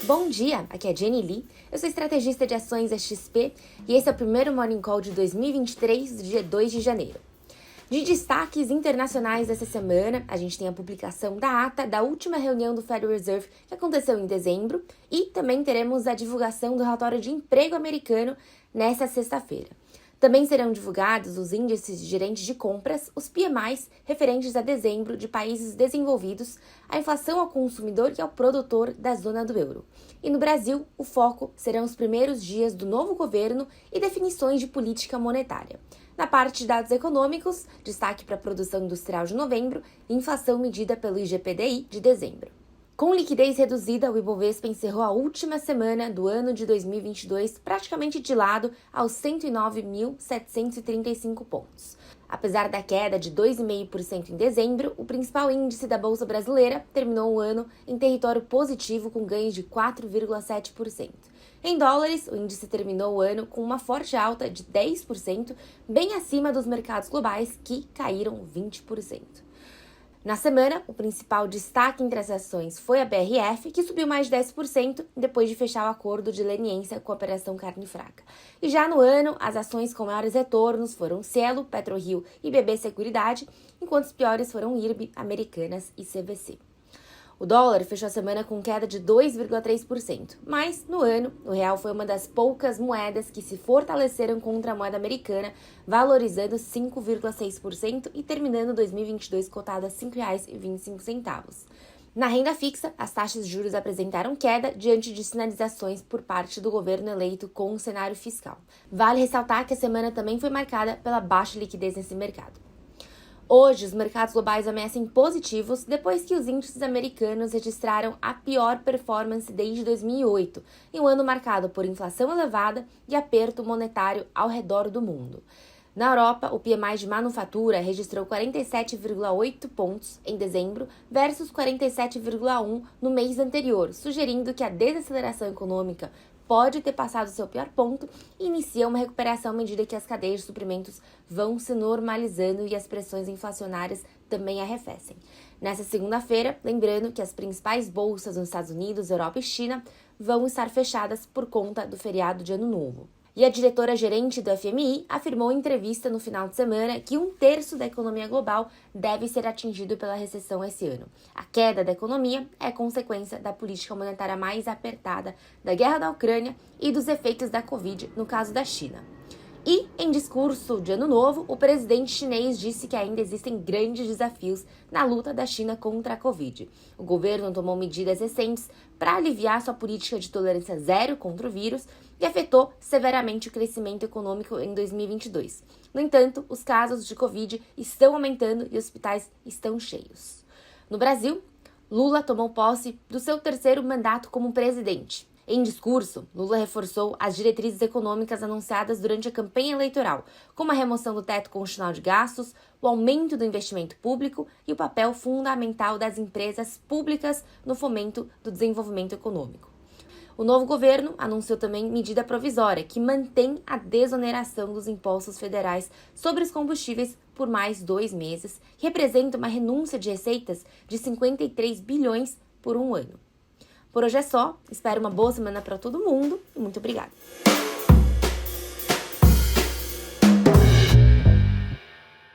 Bom dia, aqui é Jenny Lee, eu sou estrategista de ações da XP e esse é o primeiro Morning Call de 2023, do dia 2 de janeiro. De destaques internacionais dessa semana, a gente tem a publicação da ata da última reunião do Federal Reserve, que aconteceu em dezembro, e também teremos a divulgação do relatório de emprego americano nesta sexta-feira. Também serão divulgados os índices de gerentes de compras, os PMIs, referentes a dezembro de países desenvolvidos, a inflação ao consumidor e ao produtor da zona do euro. E no Brasil, o foco serão os primeiros dias do novo governo e definições de política monetária. Na parte de dados econômicos, destaque para a produção industrial de novembro e inflação medida pelo IGPDI de dezembro. Com liquidez reduzida, o Ibovespa encerrou a última semana do ano de 2022 praticamente de lado aos 109.735 pontos. Apesar da queda de 2,5% em dezembro, o principal índice da Bolsa Brasileira terminou o ano em território positivo com ganhos de 4,7%. Em dólares, o índice terminou o ano com uma forte alta de 10%, bem acima dos mercados globais, que caíram 20%. Na semana, o principal destaque entre as ações foi a BRF, que subiu mais de 10% depois de fechar o acordo de leniência com a Operação Carne Fraca. E já no ano, as ações com maiores retornos foram Cielo, PetroRio e BB Seguridade, enquanto os piores foram IRB, Americanas e CVC. O dólar fechou a semana com queda de 2,3%, mas no ano, o real foi uma das poucas moedas que se fortaleceram contra a moeda americana, valorizando 5,6% e terminando 2022 cotado a R$ 5,25. Na renda fixa, as taxas de juros apresentaram queda diante de sinalizações por parte do governo eleito com o cenário fiscal. Vale ressaltar que a semana também foi marcada pela baixa liquidez nesse mercado. Hoje, os mercados globais ameaçam positivos depois que os índices americanos registraram a pior performance desde 2008, em um ano marcado por inflação elevada e aperto monetário ao redor do mundo. Na Europa, o PMI de manufatura registrou 47,8 pontos em dezembro versus 47,1 no mês anterior, sugerindo que a desaceleração econômica pode ter passado seu pior ponto e inicia uma recuperação à medida que as cadeias de suprimentos vão se normalizando e as pressões inflacionárias também arrefecem. Nessa segunda-feira, lembrando que as principais bolsas nos Estados Unidos, Europa e China vão estar fechadas por conta do feriado de Ano Novo. E a diretora-gerente do FMI afirmou em entrevista no final de semana que 1/3 da economia global deve ser atingido pela recessão esse ano. A queda da economia é consequência da política monetária mais apertada, da guerra da Ucrânia e dos efeitos da Covid no caso da China. E, em discurso de Ano Novo, o presidente chinês disse que ainda existem grandes desafios na luta da China contra a Covid. O governo tomou medidas recentes para aliviar sua política de tolerância zero contra o vírus e afetou severamente o crescimento econômico em 2022. No entanto, os casos de Covid estão aumentando e os hospitais estão cheios. No Brasil, Lula tomou posse do seu terceiro mandato como presidente. Em discurso, Lula reforçou as diretrizes econômicas anunciadas durante a campanha eleitoral, como a remoção do teto constitucional de gastos, o aumento do investimento público e o papel fundamental das empresas públicas no fomento do desenvolvimento econômico. O novo governo anunciou também medida provisória que mantém a desoneração dos impostos federais sobre os combustíveis por mais 2 meses, que representa uma renúncia de receitas de 53 bilhões por um ano. Por hoje é só, espero uma boa semana para todo mundo e muito obrigada!